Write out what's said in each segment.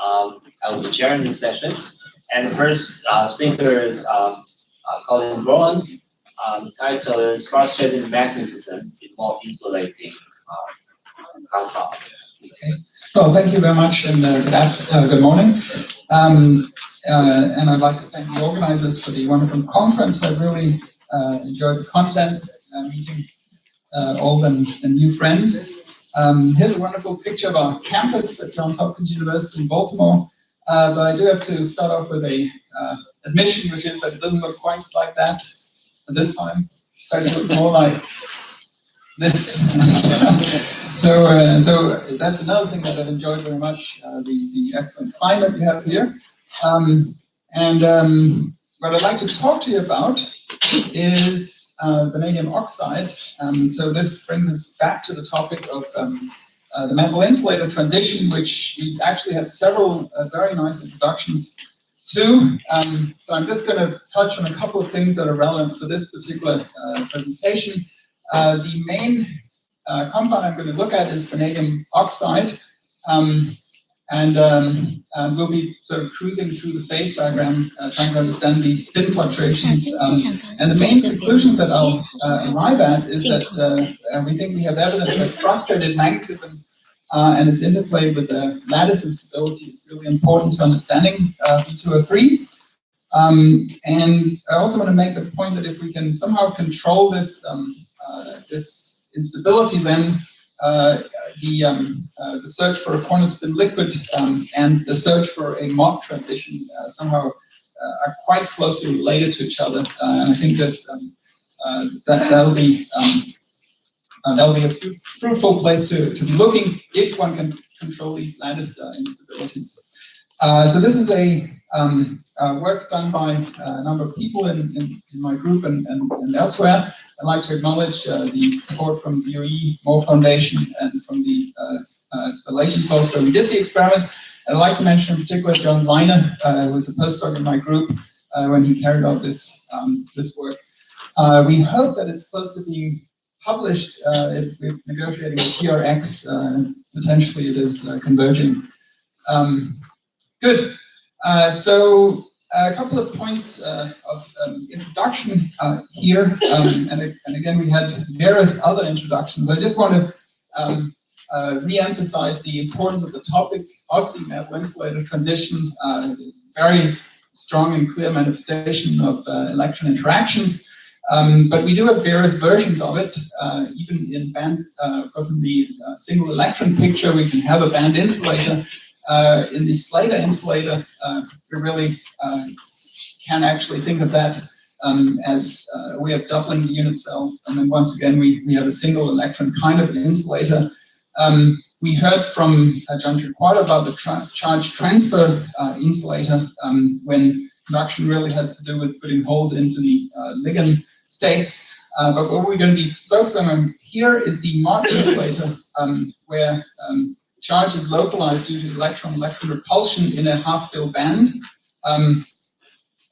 I will be chairing this session. And the first speaker is Collin Broholm. The title is Cross-Threaded Magnetism in More Insulating Compound. Okay. Well, thank you very much, and good morning. And I'd like to thank the organizers for the wonderful conference. I really enjoyed the content, meeting old and new friends. Here's a wonderful picture of our campus at Johns Hopkins University in Baltimore. But I do have to start off with a admission, which is that it doesn't look quite like that this time. In fact, it looks more like this. So that's another thing that I've enjoyed very much, the excellent climate we have here. What I'd like to talk to you about is vanadium oxide. So this brings us back to the topic of the metal insulator transition, which we actually had several very nice introductions to. So I'm just going to touch on a couple of things that are relevant for this particular presentation. The main compound I'm going to look at is vanadium oxide. We'll be sort of cruising through the phase diagram, trying to understand the spin fluctuations. And the main conclusions that I'll arrive at is that we think we have evidence that frustrated magnetism and its interplay with the lattices stability is really important to understanding V2O3. And I also want to make the point that if we can somehow control this this instability, then the search for a corner spin liquid and the search for a Mott transition somehow are quite closely related to each other. And I think this that'll be a fruitful place to be looking if one can control these lattice instabilities. So this is a work done by a number of people in my group and elsewhere. I'd like to acknowledge the support from BOE, Moore Foundation, and from the Spallation source where we did the experiments. And I'd like to mention in particular John Weiner, who was a postdoc in my group when he carried out this work. We hope that it's close to being published. We're negotiating with PRX, potentially it is converging. Good. So a couple of points of introduction here, and again we had various other introductions. I just want to re-emphasize the importance of the topic of the metal insulator transition, very strong and clear manifestation of electron interactions, but we do have various versions of it, even in band, of course in the single electron picture we can have a band insulator. In the Slater insulator, we really can actually think of that as a way of doubling the unit cell. And then once again, we have a single electron kind of insulator. We heard from John Turquoise about the charge transfer insulator, when conduction really has to do with putting holes into the ligand states. But what we're going to be focusing on here is the Mott insulator, where charge is localized due to electron-electron repulsion in a half-fill band,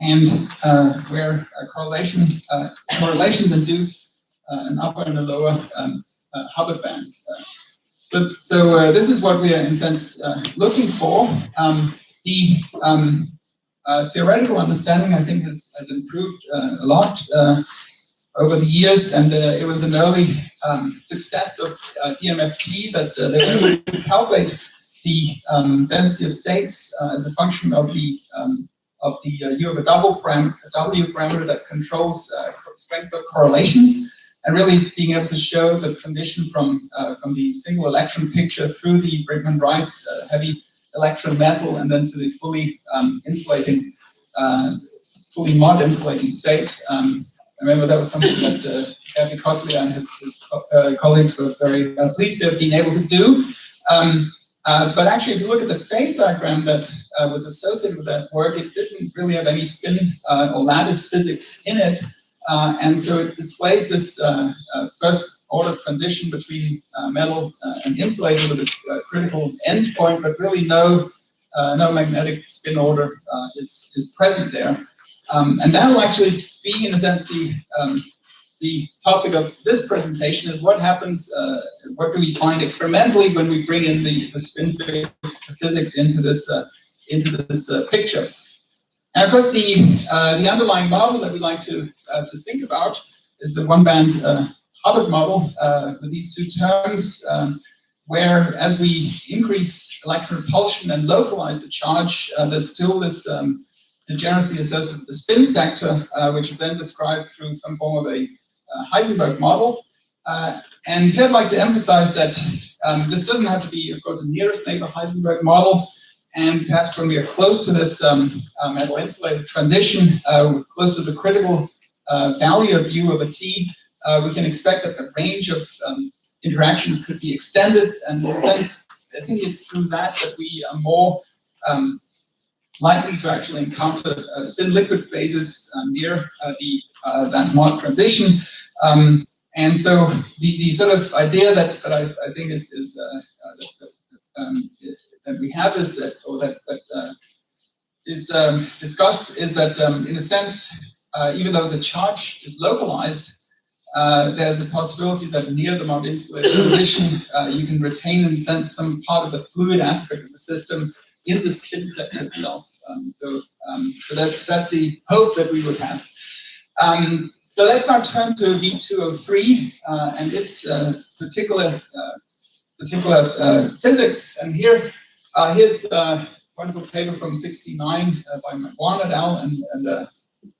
and where correlations induce an upper and a lower Hubbard band. So this is what we are, in a sense, looking for. The theoretical understanding, I think, has improved a lot over the years, and it was an early success of DMFT that they were able to calculate the density of states as a function of the U of a W parameter that controls strength of correlations, and really being able to show the transition from the single electron picture through the Brinkmann-Rice heavy electron metal and then to the fully insulating, fully Mott insulating state. I remember that was something that Kathy Cotley and his colleagues were very pleased to have been able to do. But actually, if you look at the phase diagram that was associated with that work, it didn't really have any spin or lattice physics in it. And so it displays this first order transition between metal and insulator with a critical end point, but really no magnetic spin order is present there. And that will actually be, in a sense, the the topic of this presentation is what happens, what do we find experimentally when we bring in the spin physics into this picture. And of course, the underlying model that we like to think about is the one-band Hubbard model with these two terms, where as we increase electron repulsion and localize the charge, there's still this degeneracy associated with the spin sector, which is then described through some form of a Heisenberg model. And here I'd like to emphasize that this doesn't have to be, of course, a nearest neighbor Heisenberg model. And perhaps when we are close to this metal insulator transition, close to the critical value of U over T, we can expect that the range of interactions could be extended. And in a sense, I think it's through that we are more likely to actually encounter spin-liquid phases near that Mott transition. And so the sort of idea that I think is that we have is that, or that is discussed, is that in a sense, even though the charge is localized, there's a possibility that near the Mott insulator transition, you can retain in a sense some part of the fluid aspect of the system in the spin sector itself. So that's the hope that we would have. So let's now turn to V203 and its particular physics. And here's a wonderful paper from '69 by Magnon et al. and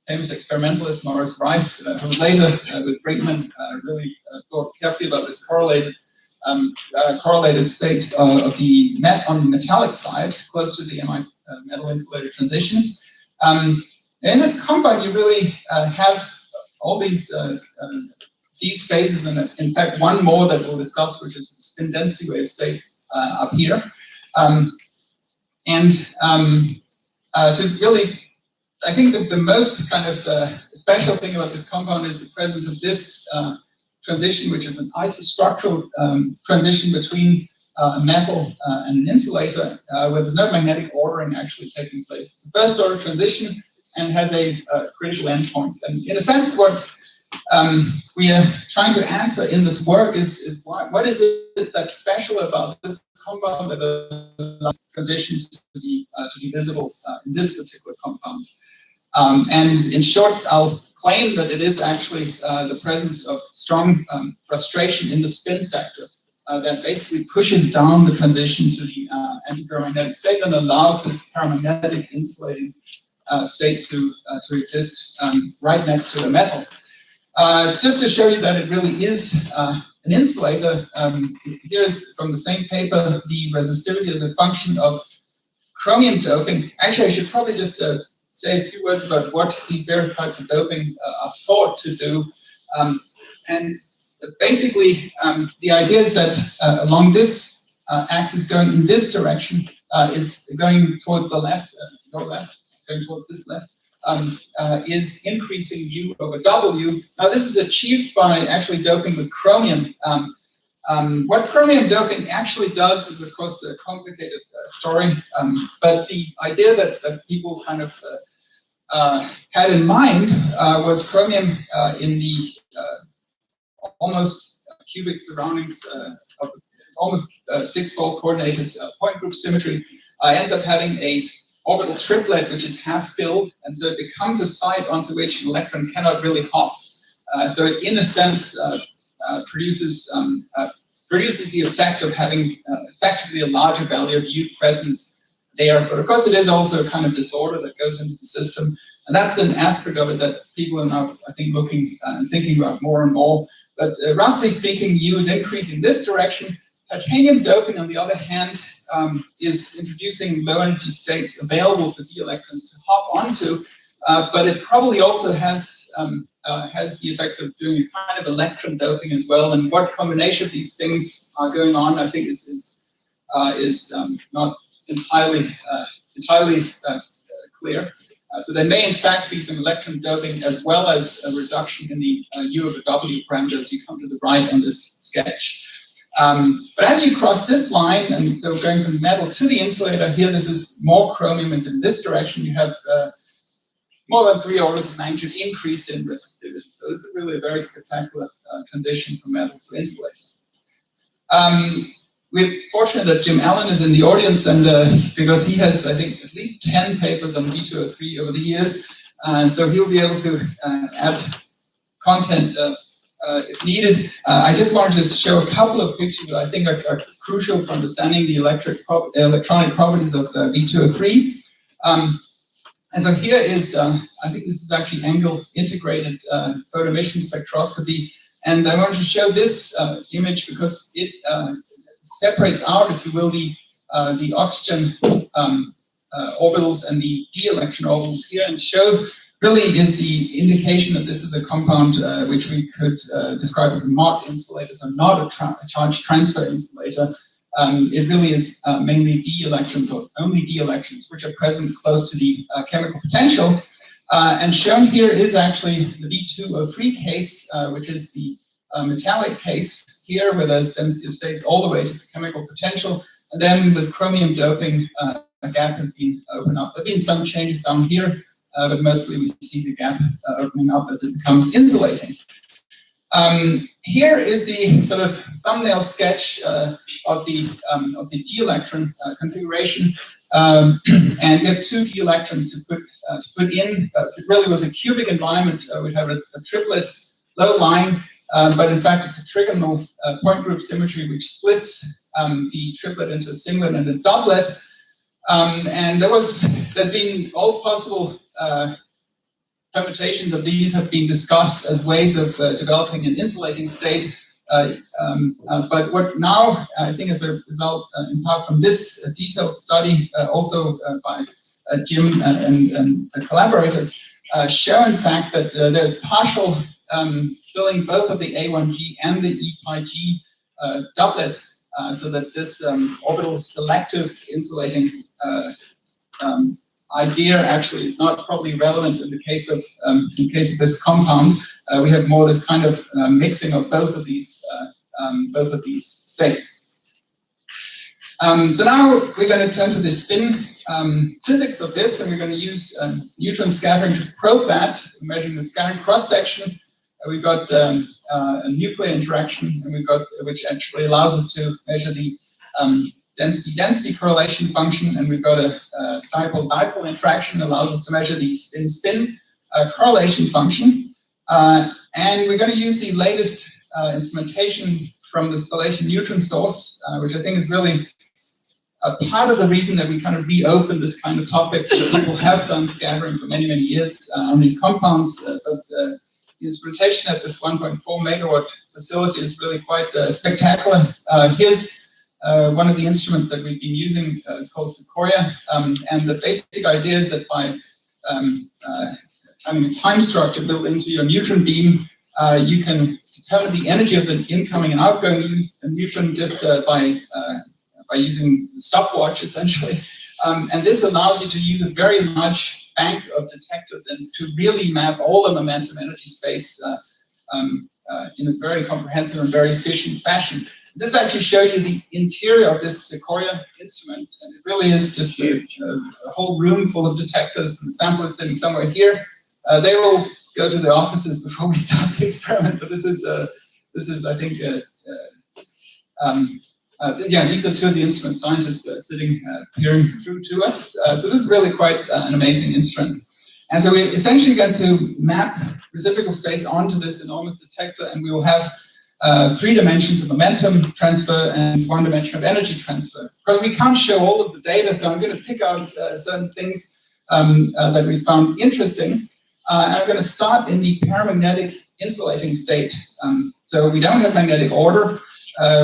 famous experimentalist Morris Rice, who later with Brinkman really thought carefully about this correlated state of the on the metallic side, close to the metal insulator transition. In this compound, you really have all these phases, and in fact, one more that we'll discuss, which is the spin density wave state up here. To really, I think that the most kind of special thing about this compound is the presence of this transition, which is an isostructural transition between a metal and an insulator, where there's no magnetic ordering actually taking place. It's a first order transition and has a critical endpoint. And in a sense, what we are trying to answer in this work is what is it that's special about this compound that allows transition to be visible in this particular compound. And in short, I'll claim that it is actually the presence of strong frustration in the spin sector that basically pushes down the transition to the antiparamagnetic state and allows this paramagnetic insulating state to exist right next to the metal. Just to show you that it really is an insulator, here's from the same paper the resistivity as a function of chromium doping. Actually, I should probably just say a few words about what these various types of doping are thought to do. And basically, the idea is that along this axis going in this direction is going towards the left, going towards this left, is increasing U over W. Now, this is achieved by actually doping with chromium. What chromium doping actually does is, of course, a complicated story, but the idea that people kind of had in mind was chromium in the almost cubic surroundings of almost six-fold coordinated point group symmetry ends up having a orbital triplet which is half filled, and so it becomes a site onto which an electron cannot really hop. So it, in a sense, produces the effect of having effectively a larger value of U present there. But of course, it is also a kind of disorder that goes into the system, and that's an aspect of it that people are now, I think, looking and thinking about more and more. But roughly speaking, U is increasing this direction. Titanium doping, on the other hand, is introducing low energy states available for d electrons to hop onto, but it probably also has the effect of doing a kind of electron doping as well. And what combination of these things are going on, I think, is not entirely clear. So there may in fact be some electron doping as well as a reduction in the U over W parameter as you come to the right on this sketch. But as you cross this line, and so going from metal to the insulator, here this is more chromium, it's in this direction. You have more than 3 orders of magnitude increase in resistivity. So this is really a very spectacular transition from metal to insulator. We're fortunate that Jim Allen is in the audience, and because he has, I think, at least 10 papers on V2O3 over the years, and so he'll be able to add content if needed. I just wanted to show a couple of pictures that I think are crucial for understanding the electronic properties of V2O3. And so here is, I think this is actually angle integrated photoemission spectroscopy. And I wanted to show this image because it separates out, if you will, the oxygen orbitals and the d-electron orbitals here, and shows really is the indication that this is a compound which we could describe as a Mott insulator, so not a charge transfer insulator. It really is mainly d-electrons, or only d-electrons, which are present close to the chemical potential. And shown here is actually the V2O3 case, which is the metallic case here, where there's density of states all the way to the chemical potential. And then with chromium doping, a gap has been opened up. There have been some changes down here, but mostly we see the gap opening up as it becomes insulating. Here is the sort of thumbnail sketch of the d-electron configuration, and we have 2 d-electrons to put in. It really was a cubic environment. We'd have a triplet low line, but in fact it's a trigonal point group symmetry which splits the triplet into a singlet and a doublet. And there's been all possible permutations of these have been discussed as ways of developing an insulating state. But what now, I think as a result, in part from this detailed study, also by Jim and collaborators, show in fact that there's partial filling both of the A1G and the E5G doublet, so that this orbital selective insulating idea actually is not probably relevant in the case of this compound. We have more this kind of mixing of both of these states. So now we're going to turn to the spin physics of this, and we're going to use neutron scattering to probe that, measuring the scattering cross section. We've got a nuclear interaction, and we've got which actually allows us to measure the density correlation function, and we've got a dipole-dipole interaction that allows us to measure the spin-spin correlation function. And we're going to use the latest instrumentation from the Spallation neutron source, which I think is really a part of the reason that we kind of reopened this kind of topic. People have done scattering for many, many years on these compounds, but the instrumentation at this 1.4 megawatt facility is really quite spectacular. Here's one of the instruments that we've been using. It's called Sequoia, and the basic idea is that by having a time structure built into your neutron beam, you can determine the energy of the incoming and outgoing neutron just by using the stopwatch, essentially. And this allows you to use a very large bank of detectors and to really map all the momentum energy space in a very comprehensive and very efficient fashion. This actually shows you the interior of this Sequoia instrument, and it really is just a whole room full of detectors, and the sample is sitting somewhere here. They will go to the offices before we start the experiment, but this is I think, yeah, these are 2 of the instrument scientists sitting, peering through to us. So this is really quite an amazing instrument. And so we're essentially going to map reciprocal space onto this enormous detector, and we will have 3 dimensions of momentum transfer and 1 dimension of energy transfer. Because we can't show all of the data, so I'm going to pick out certain things that we found interesting. And I'm going to start in the paramagnetic insulating state. So we don't have magnetic order,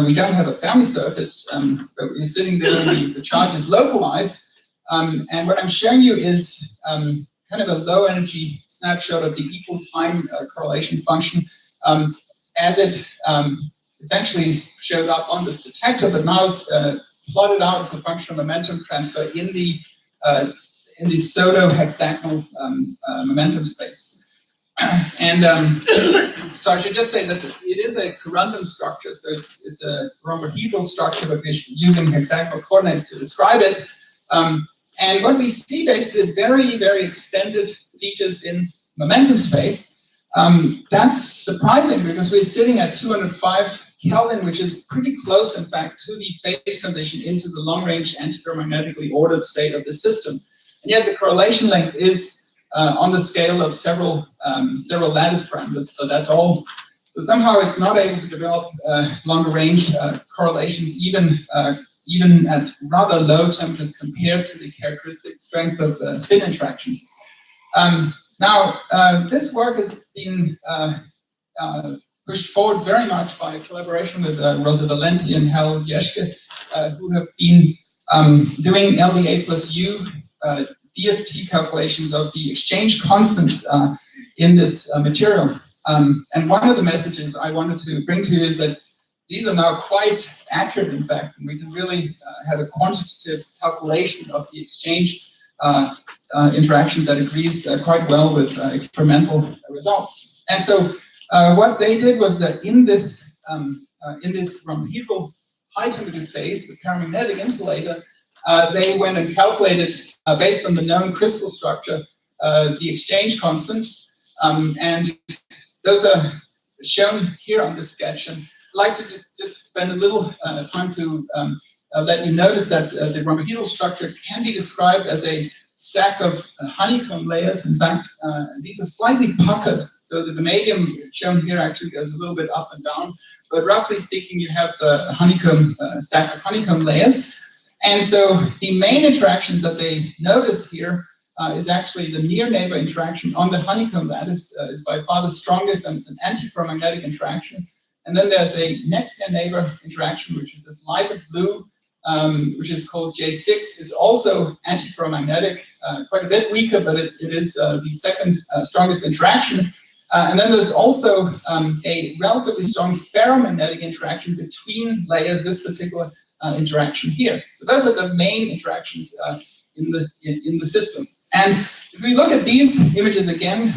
we don't have a Fermi surface, but we're sitting there and the charge is localized. And what I'm showing you is kind of a low energy snapshot of the equal time correlation function as it essentially shows up on this detector, but now is plotted out as a function of momentum transfer in the pseudo-hexagonal momentum space. And so I should just say that it is a corundum structure, so it's a rhombohedral structure, but we're using hexagonal coordinates to describe it. And what we see basically very, very extended features in momentum space. That's surprising because we're sitting at 205 Kelvin, which is pretty close, in fact, to the phase transition into the long-range antiferromagnetically ordered state of the system. And yet the correlation length is on the scale of several lattice parameters, so that's all. So somehow it's not able to develop longer-range correlations, even at rather low temperatures compared to the characteristic strength of spin interactions. Now, this work has been pushed forward very much by collaboration with Rosa Valenti and Hal Jeschke, who have been doing LDA plus U DFT calculations of the exchange constants in this material. And one of the messages I wanted to bring to you is that these are now quite accurate, in fact, and we can really have a quantitative calculation of the exchange interaction that agrees quite well with experimental results. And so what they did was that in this rhombohedral high temperature phase, the paramagnetic insulator, they went and calculated, based on the known crystal structure, the exchange constants, and those are shown here on this sketch. And I'd like to just spend a little time to let you notice that the rhombohedral structure can be described as a stack of honeycomb layers. In fact, these are slightly puckered, so the vanadium shown here actually goes a little bit up and down, but roughly speaking, you have a honeycomb stack of honeycomb layers. And so the main interactions that they notice here is actually the near neighbor interaction on the honeycomb lattice is by far the strongest, and it's an antiferromagnetic interaction. And then there's a next near neighbor interaction, which is this lighter blue, which is called J6. It's also antiferromagnetic, quite a bit weaker, but it is the second strongest interaction. And then there's also a relatively strong ferromagnetic interaction between layers, this particular interaction here. So those are the main interactions in the system. And if we look at these images again,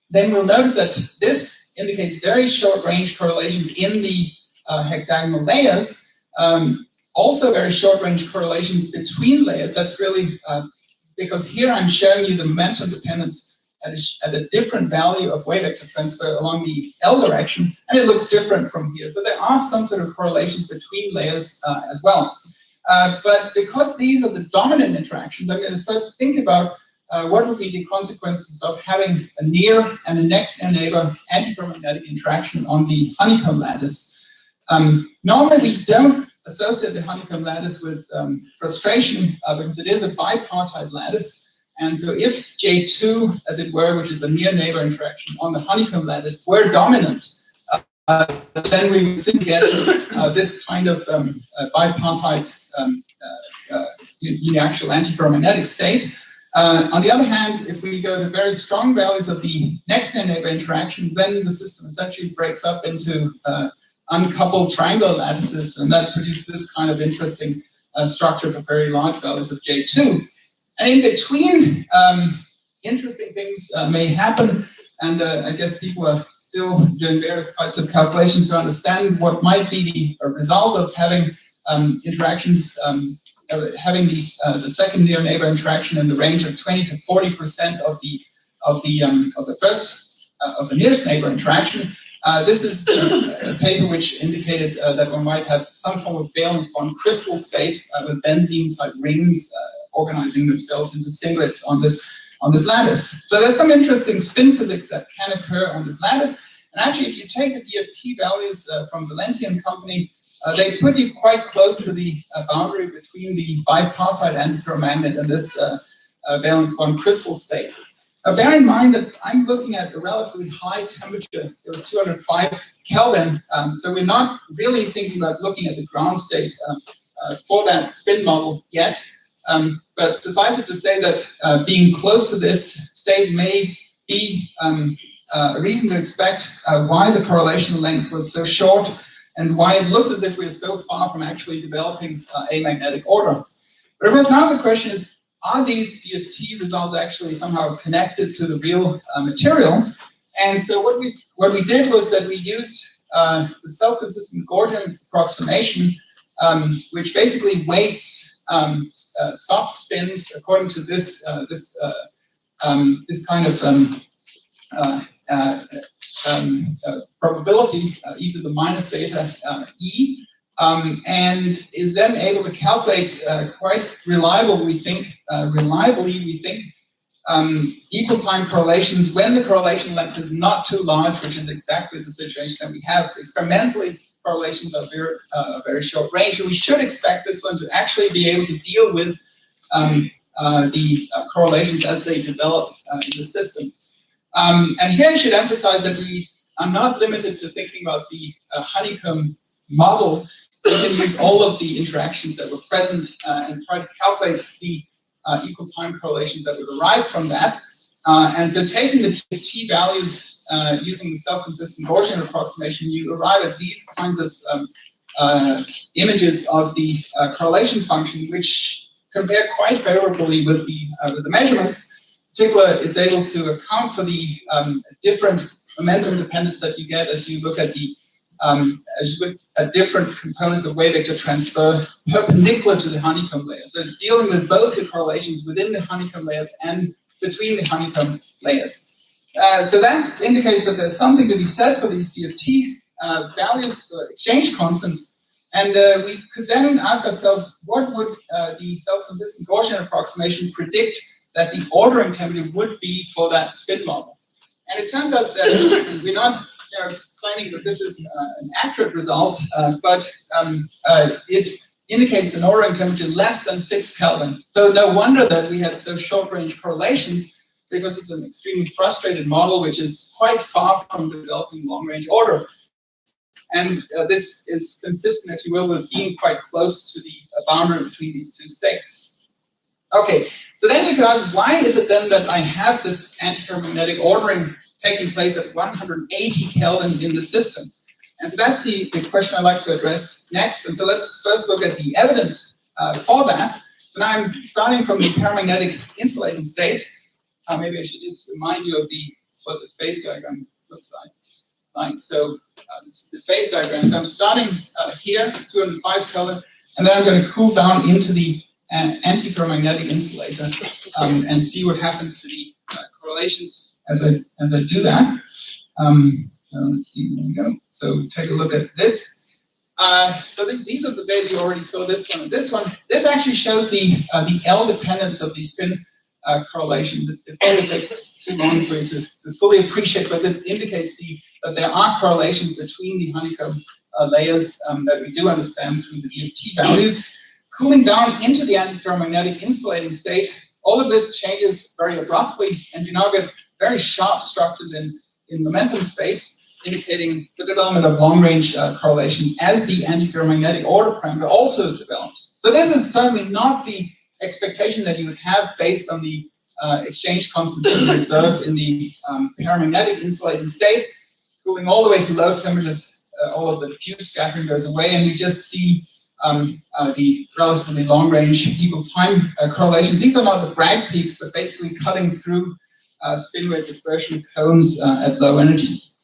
then we'll notice that this indicates very short range correlations in the hexagonal layers. Also very short range correlations between layers. That's really because here I'm showing you the momentum dependence at a different value of wave vector transfer along the L direction, and it looks different from here. So there are some sort of correlations between layers as well. But because these are the dominant interactions, I'm going to first think about what would be the consequences of having a near and a next near neighbor antiferromagnetic interaction on the honeycomb lattice. Normally we don't associate the honeycomb lattice with frustration because it is a bipartite lattice. And so if J2, as it were, which is the near neighbor interaction on the honeycomb lattice, were dominant, then we would simply get this kind of bipartite uniaxial antiferromagnetic state. On the other hand, if we go to very strong values of the next near neighbor interactions, then the system essentially breaks up into uncoupled triangular lattices, and that produces this kind of interesting structure for very large values of J2. And in between, interesting things may happen, and I guess people are still doing various types of calculations to understand what might be the result of having interactions, having these the second near neighbor interaction in the range of 20 to 40% of the nearest neighbor interaction. This is a paper which indicated that one might have some form of valence bond crystal state with benzene type rings organizing themselves into singlets on this lattice. So there's some interesting spin physics that can occur on this lattice. And actually, if you take the DFT values from Valenti and company, they put you quite close to the boundary between the bipartite antiferromagnet and this valence bond crystal state. Now, bear in mind that I'm looking at a relatively high temperature. It was 205 Kelvin. So we're not really thinking about looking at the ground state for that spin model yet. But suffice it to say that being close to this state may be a reason to expect why the correlation length was so short and why it looks as if we're so far from actually developing a magnetic order. But of course, now the question is, are these DFT results actually somehow connected to the real material? And so what we did was that we used the self-consistent Gaussian approximation, which basically weights soft spins according to this kind of probability, e to the minus beta e, and is then able to calculate quite reliably, we think, equal time correlations when the correlation length is not too large, which is exactly the situation that we have. Experimentally, correlations are very short range, and we should expect this one to actually be able to deal with the correlations as they develop in the system. And here I should emphasize that we are not limited to thinking about the honeycomb model. We can use all of the interactions that were present and try to calculate the equal time correlations that would arise from that. And so taking the T values using the self-consistent Gaussian approximation, you arrive at these kinds of images of the correlation function, which compare quite favorably with the measurements. In particular, it's able to account for the different momentum dependence that you get as you look at the different components of wave vector transfer perpendicular to the honeycomb layer. So it's dealing with both the correlations within the honeycomb layers and between the honeycomb layers. So that indicates that there's something to be said for these DFT values for exchange constants. And we could then ask ourselves, what would the self-consistent Gaussian approximation predict that the ordering temperature would be for that spin model? And it turns out that we're not claiming that this is an accurate result, but it indicates an ordering temperature less than 6 Kelvin. So no wonder that we had so short-range correlations, because it's an extremely frustrated model, which is quite far from developing long-range order. And this is consistent, if you will, with being quite close to the boundary between these two states. Okay, so then you could ask, why is it then that I have this antiferromagnetic ordering taking place at 180 Kelvin in the system? And so that's the question I'd like to address next. And so let's first look at the evidence for that. So now I'm starting from the paramagnetic insulating state. Maybe I should just remind you of what the phase diagram looks like. So this is the phase diagram. So I'm starting here, 205 Kelvin, and then I'm going to cool down into the antiferromagnetic insulator and see what happens to the correlations as I do that. So let's see, there we go. So take a look at this. So these are the data. You already saw this one and this one. This actually shows the L dependence of the spin correlations. It probably takes too long for you to fully appreciate, but it indicates that there are correlations between the honeycomb layers that we do understand through the DFT values. Cooling down into the antiferromagnetic insulating state, all of this changes very abruptly, and you now get very sharp structures in momentum space, indicating the development of long-range correlations as the antiferromagnetic order parameter also develops. So this is certainly not the expectation that you would have based on the exchange constants that you observe in the paramagnetic insulating state. Cooling all the way to low temperatures, all of the diffuse scattering goes away, and we just see the relatively long-range equal time correlations. These are not the Bragg peaks, but basically cutting through spin wave dispersion cones at low energies.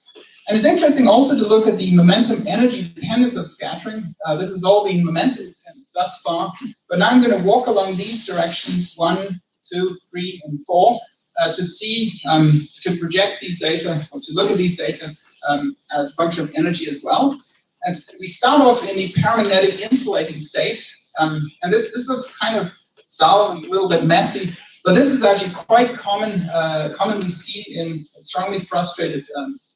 And it's interesting also to look at the momentum energy dependence of scattering. This is all the momentum dependence thus far, but now I'm going to walk along these directions, 1, 2, 3, and 4, to see, to project these data, or to look at these data as a function of energy as well. And we start off in the paramagnetic insulating state, and this looks kind of dull and a little bit messy, but this is actually quite commonly seen in strongly frustrated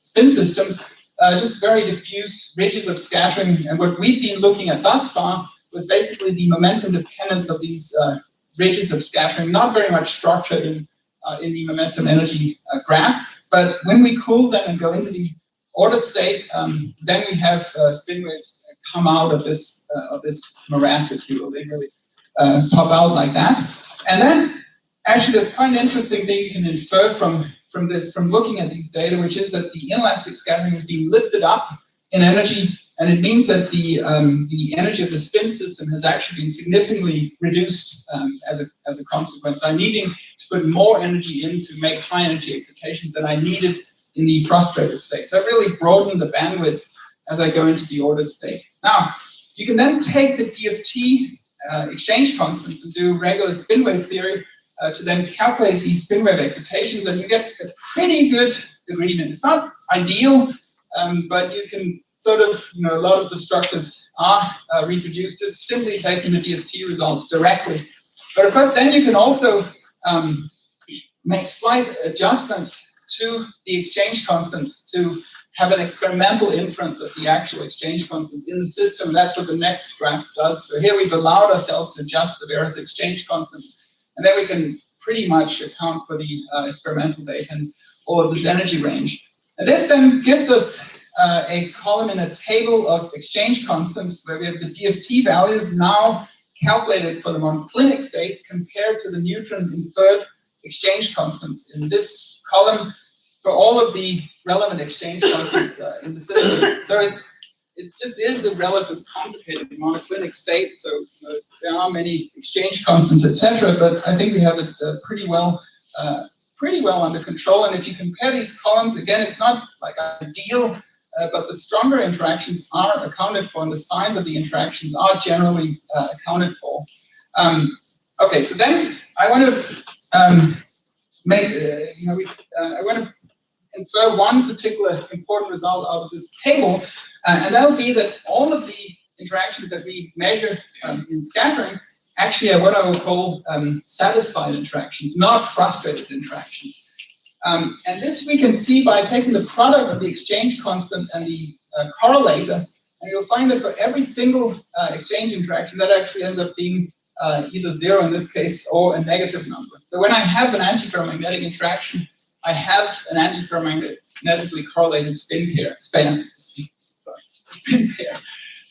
spin systems, just very diffuse ridges of scattering. And what we've been looking at thus far was basically the momentum dependence of these ridges of scattering, not very much structure in the momentum energy graph. But when we cool them and go into the ordered state, then we have spin waves come out of this morass, if you will. They really pop out like that. And then actually there's kind of interesting thing you can infer from looking at these data, which is that the inelastic scattering is being lifted up in energy, and it means that the energy of the spin system has actually been significantly reduced as a consequence. I'm needing to put more energy in to make high energy excitations than I needed in the frustrated state. So I really broaden the bandwidth as I go into the ordered state. Now, you can then take the DFT exchange constants and do regular spin wave theory to then calculate these spin wave excitations, and you get a pretty good agreement. It's not ideal, but you can sort of, a lot of the structures are reproduced just simply taking the DFT results directly. But of course, then you can also make slight adjustments to the exchange constants to have an experimental inference of the actual exchange constants in the system. That's what the next graph does. So here we've allowed ourselves to adjust the various exchange constants, and then we can pretty much account for the experimental data and all of this energy range. And this then gives us a column in a table of exchange constants where we have the DFT values now calculated for the monoclinic state compared to the neutron inferred exchange constants in this column for all of the relevant exchange constants in the system. So it just is a relatively complicated monoclinic state, so there are many exchange constants, etc. But I think we have it pretty well under control. And if you compare these columns, again, it's not like ideal, but the stronger interactions are accounted for, and the signs of the interactions are generally accounted for. Okay, so then I want to I want to infer one particular important result out of this table, and that would be that all of the interactions that we measure in scattering actually are what I will call satisfied interactions, not frustrated interactions. And this we can see by taking the product of the exchange constant and the correlator, and you'll find that for every single exchange interaction, that actually ends up being either zero in this case or a negative number. So when I have an antiferromagnetic interaction, I have an antiferromagnetically correlated spin pair,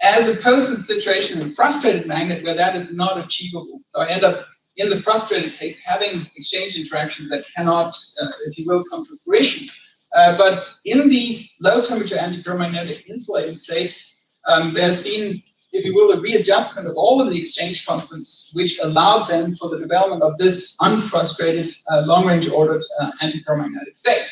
as opposed to the situation in frustrated magnet where that is not achievable. So I end up, in the frustrated case, having exchange interactions that cannot, if you will, come to fruition. But in the low temperature antiferromagnetic insulating state, there's been, if you will, a readjustment of all of the exchange constants, which allowed then for the development of this unfrustrated, long-range ordered antiferromagnetic state.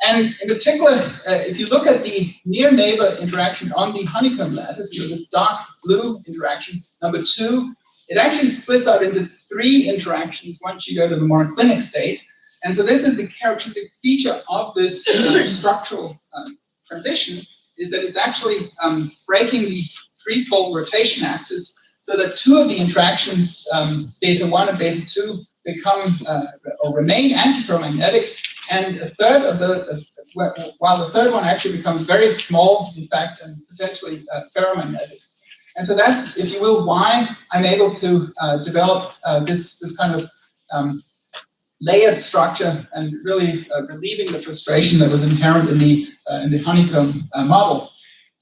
And in particular, if you look at the near neighbor interaction on the honeycomb lattice, so this dark blue interaction, number 2, it actually splits out into 3 interactions once you go to the monoclinic state. And so this is the characteristic feature of this structural transition, is that it's actually breaking the threefold rotation axis, so that 2 of the interactions, beta 1 and beta 2, become or remain antiferromagnetic, and a third of while the third one actually becomes very small, in fact, and potentially ferromagnetic. And so that's, if you will, why I'm able to develop this kind of layered structure and really relieving the frustration that was inherent in the honeycomb model.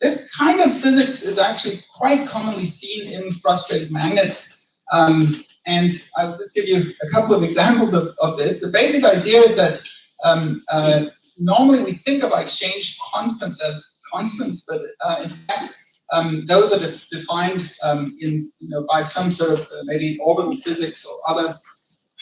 This kind of physics is actually quite commonly seen in frustrated magnets. And I'll just give you a couple of examples of this. The basic idea is that normally we think of exchange constants as constants, but in fact, those are defined by some sort of maybe orbital physics or other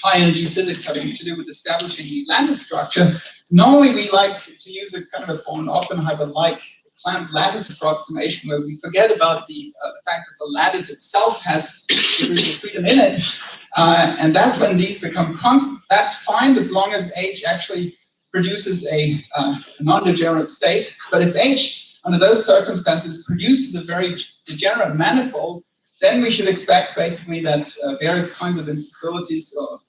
high energy physics having to do with establishing the lattice structure. Normally we like to use a kind of von Oppenheimer-like clamped lattice approximation where we forget about the fact that the lattice itself has degrees of freedom in it, and that's when these become constant. That's fine as long as H actually produces a non-degenerate state, but if H, under those circumstances, produces a very degenerate manifold, then we should expect basically that various kinds of instabilities or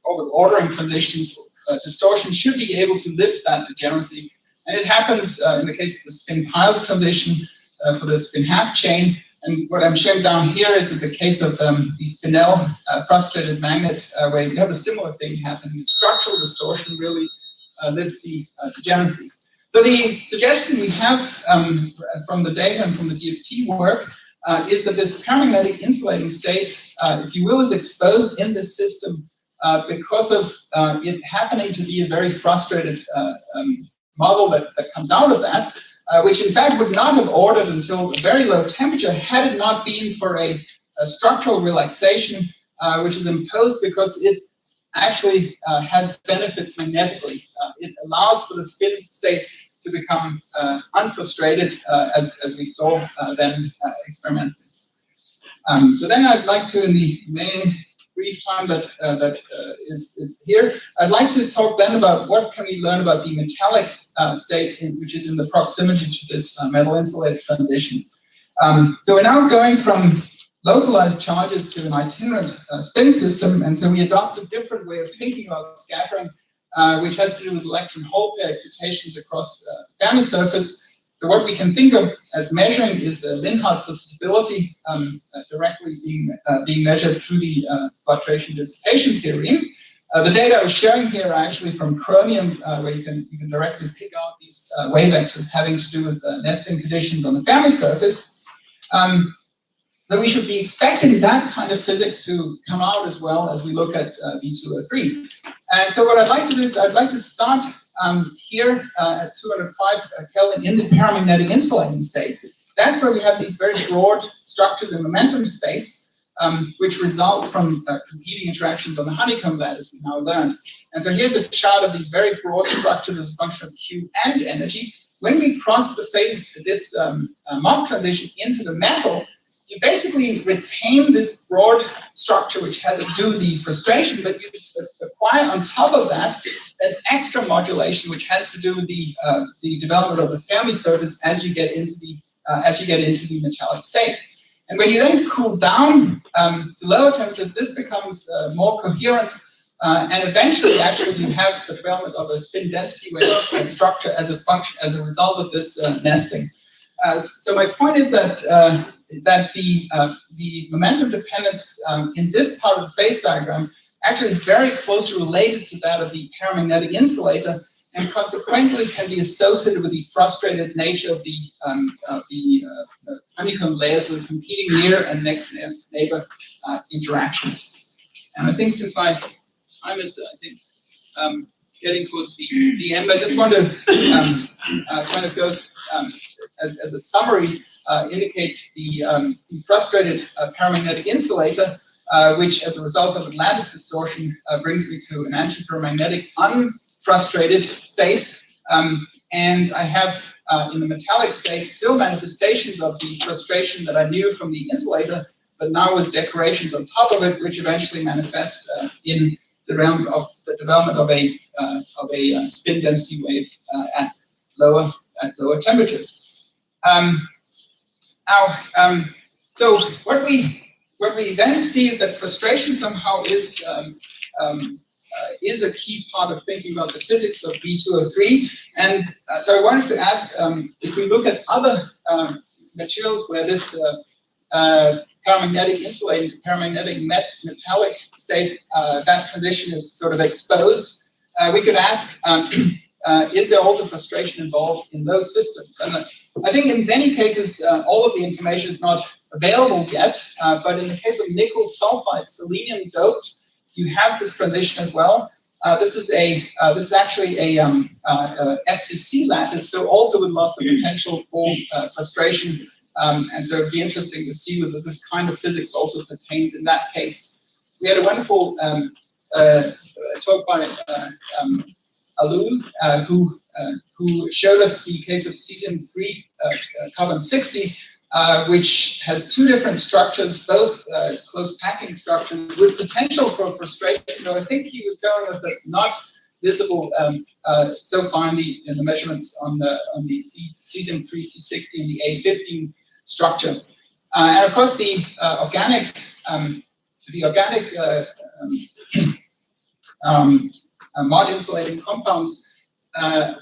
orbital ordering transitions, distortion should be able to lift that degeneracy. And it happens in the case of the spin-piles transition for the spin-half chain. And what I'm showing down here is in the case of the spinel frustrated magnet, where you have a similar thing happening. Structural distortion really lifts the degeneracy. So the suggestion we have from the data and from the DFT work is that this paramagnetic insulating state, if you will, is exposed in this system because of it happening to be a very frustrated model that comes out of that, which in fact would not have ordered until a very low temperature had it not been for a structural relaxation, which is imposed because it actually has benefits magnetically. It allows for the spin state to become unfrustrated, as we saw then experimentally. So then I'd like to, in the remaining brief time that is here, I'd like to talk then about what can we learn about the metallic state, which is in the proximity to this metal insulated transition. So we're now going from localized charges to an itinerant spin system, and so we adopt a different way of thinking about scattering, which has to do with electron hole pair excitations across the Fermi surface. So what we can think of as measuring is Linhart susceptibility directly being measured through the fluctuation dissipation theory. The data I was showing here are actually from chromium, where you can directly pick out these wave vectors having to do with nesting conditions on the Fermi surface. So we should be expecting that kind of physics to come out as well as we look at V2O3. And so what I'd like to do is I'd like to start here at 205 Kelvin in the paramagnetic insulating state. That's where we have these very broad structures in momentum space, which result from competing interactions on the honeycomb lattice we now learn. And so here's a chart of these very broad structures as a function of Q and energy. When we cross the phase, this Mott transition into the metal, you basically retain this broad structure which has to do with the frustration, but you acquire on top of that an extra modulation which has to do with the development of the Fermi surface as you get into the metallic state. And when you then cool down to lower temperatures, this becomes more coherent, and eventually, actually, you have the development of a spin density wave structure as a result of this nesting. So my point is that the momentum dependence in this part of the phase diagram actually is very closely related to that of the paramagnetic insulator, and consequently can be associated with the frustrated nature of the honeycomb layers with competing near and next neighbor interactions. And I think since my time is, getting towards the end, I just want to kind of go as a summary, indicate the frustrated paramagnetic insulator, which as a result of a lattice distortion brings me to an antiparamagnetic unfrustrated state. And I have in the metallic state still manifestations of the frustration that I knew from the insulator, but now with decorations on top of it, which eventually manifest in the realm of the development of a spin density wave at lower temperatures. So what we then see is that frustration somehow is a key part of thinking about the physics of V2O3. And so I wanted to ask if we look at other materials where this paramagnetic insulating to paramagnetic metallic state, that transition is sort of exposed, we could ask, is there also frustration involved in those systems? And I think in many cases, all of the information is not available yet, but in the case of nickel sulfide, selenium doped, you have this transition as well. This is actually a FCC lattice, so also with lots of potential for frustration. And so it'd be interesting to see whether this kind of physics also pertains in that case. We had a wonderful talk by Alun, who showed us the case of cesium-3 carbon-60, which has two different structures, both close packing structures with potential for frustration, though I think he was telling us that not visible so finely in the measurements on the cesium-3 C60 and the A15 structure. And of course, the organic Mott insulating compounds are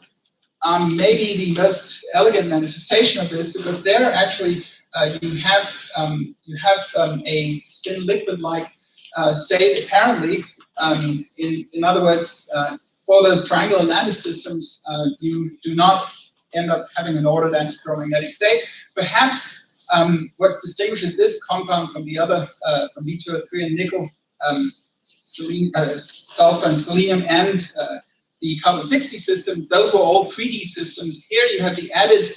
maybe the most elegant manifestation of this, because there actually you have a spin liquid-like state apparently. In other words, for those triangular lattice systems, you do not end up having an ordered antiparamagnetic state. Perhaps what distinguishes this compound from the other, from V2O3 and nickel, sulfur and selenium, and the carbon-60 system, those were all 3D systems. Here you have the added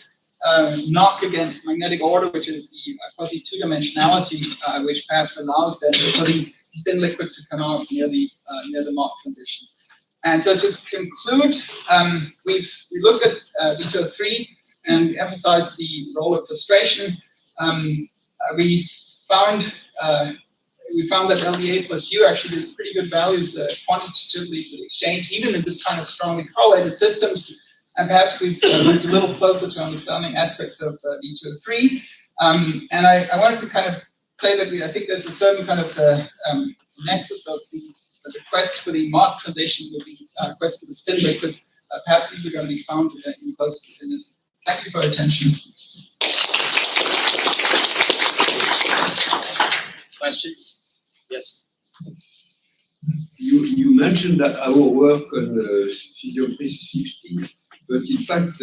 knock against magnetic order, which is the quasi two-dimensionality, which perhaps allows then for the spin liquid to come out near the Mott transition. And so to conclude, we looked at V2O3 and emphasized the role of frustration. We found that LDA plus U actually has pretty good values quantitatively for the exchange, even in this kind of strongly correlated systems. And perhaps we've moved a little closer to understanding aspects of V2O3. And I wanted to kind of say that I think there's a certain kind of nexus of the quest for the Mott transition with the quest for the spin rate, but perhaps these are going to be found in close vicinity. Thank you for your attention. Questions? Yes. You mentioned that our work on cesium 360s, but in fact,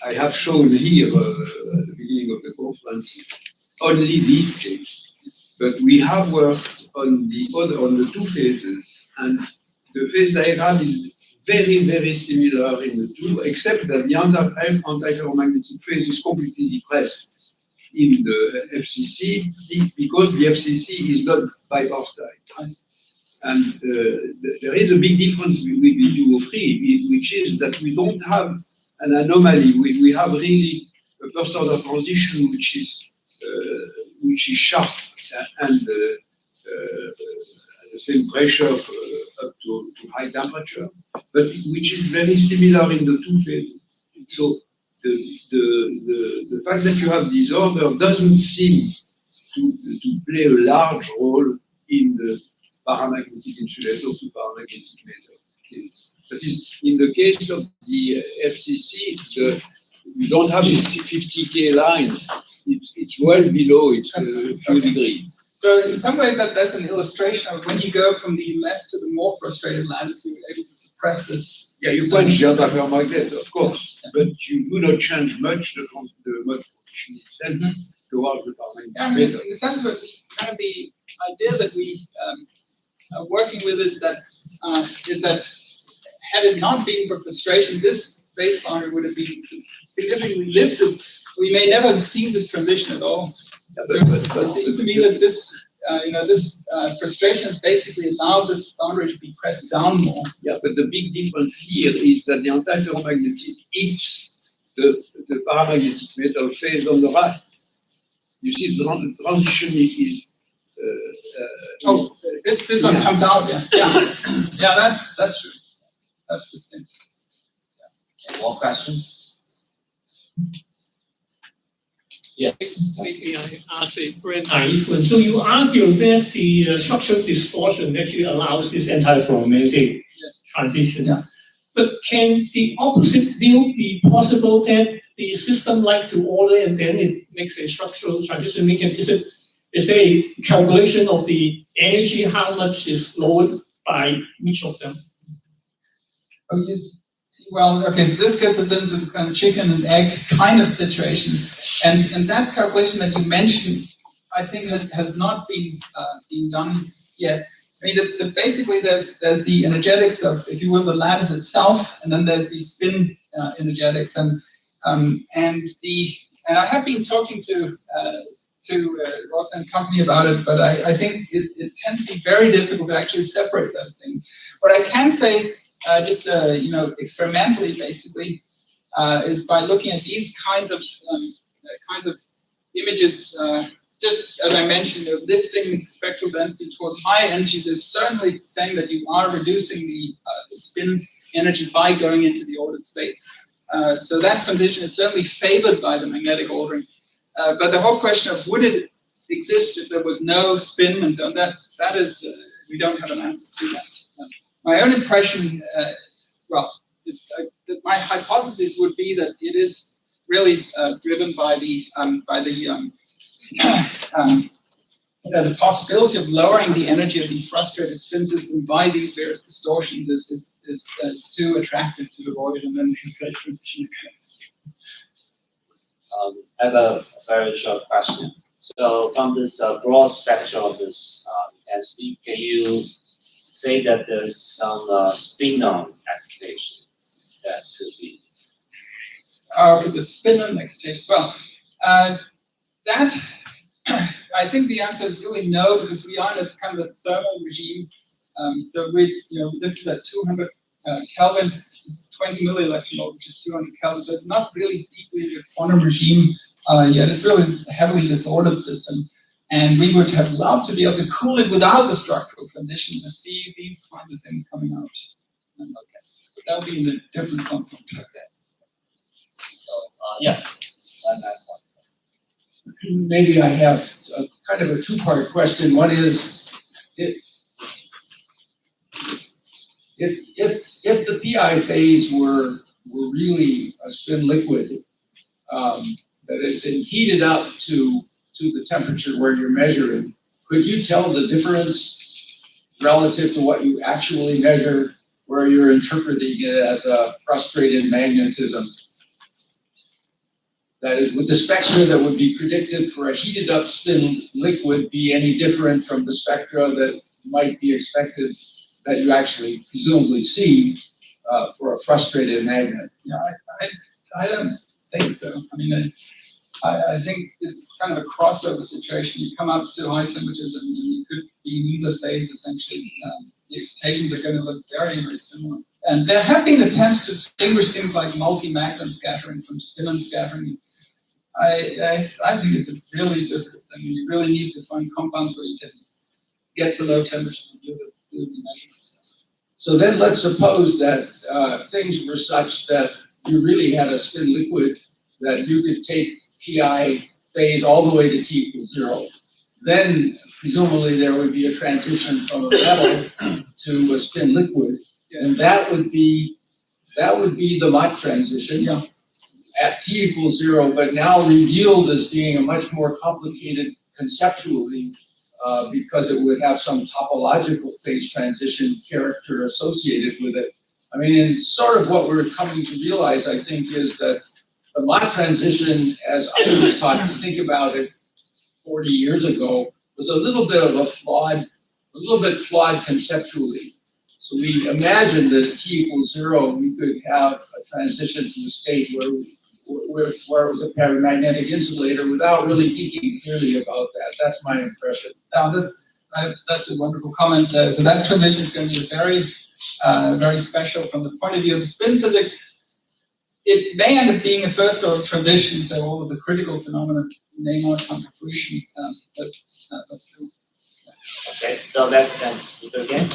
I have shown here at the beginning of the conference only these case, but we have worked on the two phases, and the phase diagram is very, very similar in the two, except that the antiferromagnetic phase is completely depressed in the FCC because the FCC is not bipartite. And there is a big difference with V2O3, which is that we don't have an anomaly. We have really a first order transition which is sharp and the same pressure up to high temperature, but which is very similar in the two phases. So the fact that you have disorder doesn't seem to play a large role in the paramagnetic insulator to paramagnetic metal case. That is, in the case of the FCC, we don't have this 50K line. It's well below, it's a few degrees. So in some ways, that's an illustration of when you go from the less to the more frustrated lattice, you're able to suppress this. Yeah, you quench the antiferromagnet, of course, but you do not change much the Mott position itself towards the paramagnetic metal. In the sense of the idea that we are working with is that had it not been for frustration, this phase boundary would have been significantly lifted. We may never have seen this transition at all. So it seems to me that this, this frustration has basically allowed this boundary to be pressed down more. Yeah, but the big difference here is that the antiferromagnetic eats the paramagnetic metal phase on the right. You see, the transition is. This one comes out. Yeah, that's true. That's distinct. Any more questions? Yes. Maybe I ask a very naive one. So you argue that the structural distortion actually allows this antiferromagnetic transition. Yeah. But can the opposite view be possible that the system like to order and then it makes a structural transition? Is there a calculation of the energy, how much is lowered by each of them? Well, okay, so this gets us into the kind of chicken and egg kind of situation. And that calculation that you mentioned, I think has not been done yet. I mean, basically there's the energetics of, if you will, the lattice itself, and then there's the spin energetics. And I have been talking to Ross and company about it, but I think it tends to be very difficult to actually separate those things. What I can say, experimentally, basically, is by looking at these kinds of images. Just as I mentioned, lifting spectral density towards high energies is certainly saying that you are reducing the spin energy by going into the ordered state. So that transition is certainly favored by the magnetic ordering. But the whole question of would it exist if there was no spin, and so that is we don't have an answer to that. My own impression, my hypothesis would be that it is really driven by the possibility of lowering the energy of the frustrated spin system by these various distortions is too attractive to avoid, and then the transition occurs. I have a very short question. So from this broad spectrum of this intensity, can you say that there's some spin-on excitations that could be? The spin-on excitations. Well, that I think the answer is really no, because we are in a kind of a thermal regime. So this is at 200 Kelvin. It's 20 millielectron, which is 200 Kelvin. So it's not really deeply in the quantum regime yet. It's really a heavily disordered system. And we would have loved to be able to cool it without the structural transition to see these kinds of things coming out. And okay, but that'll be in a different context. Okay. So, yeah. One last one. Maybe I have a kind of a two-part question. One is, if the PI phase were really a spin liquid, that had been heated up to the temperature where you're measuring, could you tell the difference relative to what you actually measure, where you're interpreting it as a frustrated magnetism? That is, would the spectra that would be predicted for a heated up spin liquid be any different from the spectra that might be expected that you actually presumably see for a frustrated magnet? Yeah, I don't think so. I mean, I think it's kind of a crossover situation. You come up to high temperatures and you could be in either phase essentially. The excitations are going to look very, very similar. And there have been attempts to distinguish things like multi-Magnon scattering from spin-on scattering. I think it's really difficult. I mean, you really need to find compounds where you can get to low temperatures and do the measurements. So then let's suppose that things were such that you really had a spin liquid that you could take PI phase all the way to T equals 0. Then presumably there would be a transition from a metal to a spin liquid, Yes. and that would be the Mott transition. Yeah. At T equals 0, but now revealed as being a much more complicated conceptually, because it would have some topological phase transition character associated with it. I mean, and sort of what we're coming to realize, I think, is that the Mott transition, as I was taught to think about it 40 years ago, was a little bit flawed conceptually. So we imagined that at T equals 0, we could have a transition to a state where it was a paramagnetic insulator without really thinking clearly about that. That's my impression. That's a wonderful comment. So that transition is going to be very special from the point of view of the spin physics. It may end up being a first order transition, so all of the critical phenomena may not come to fruition. But still. Okay, so let's thank the speaker again.